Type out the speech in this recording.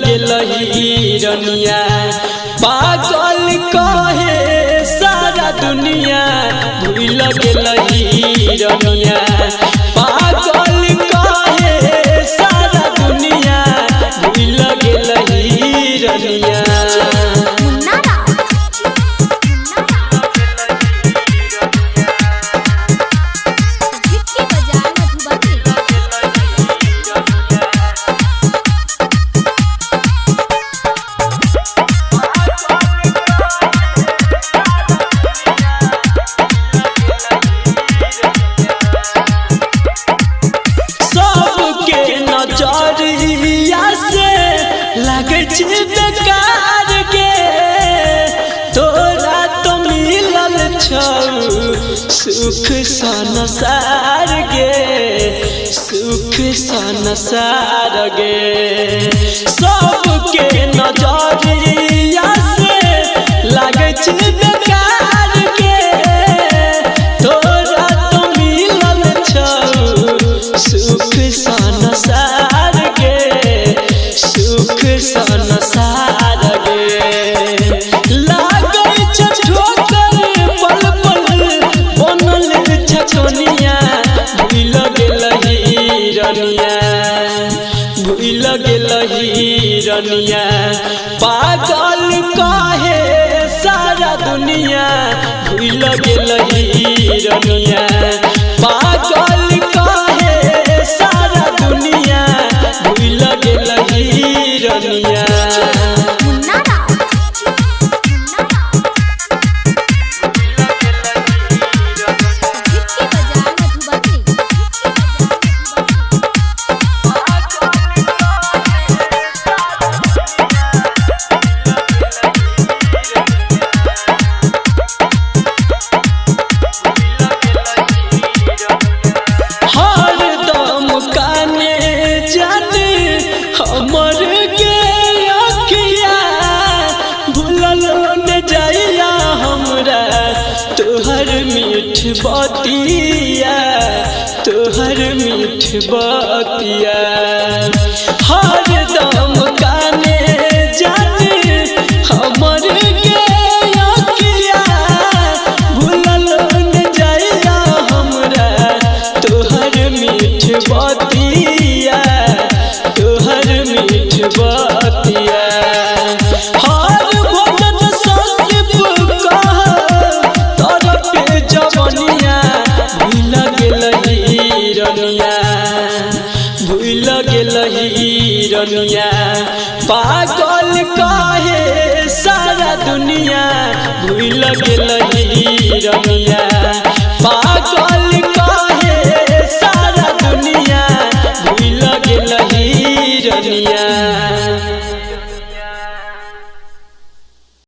गेल हिरनिया पागल कहे सारा दुनिया भूल गेल हिरनिया पागल कहे सारा दुनिया भूल गेल हिरनिया बेकार के तोरा तो मिलल सुख संसार गे सुख संसार गे सबके नजरिया से लागे बेकार के तोरा तो मिलल सुख संसार गे सुख संसार गे लागे ठोकर पल पल बनल छछनिया भूल गेल हिरनिया भूल गेल हिरनिया पागल कहे सारा दुनिया भूल गेल हिरनिया पागल कहे सारा दुनिया भूल गेल हिरनिया हमर के अखिया भूलल न जाइया हमरा तोहर मीठ बतिया तोहर मीठ बतिया हर दम काने जाने हमर के अखिया भूलल न जाइया हमरा तोहर मीठ बतिया तोहर मीठ बतिया हर भजन संदीप कह तोर पे जवनिया भूल गेल हिरनिया भूल गेल हिरनिया पागल कहे सारा दुनिया भूल गेल हिरनिया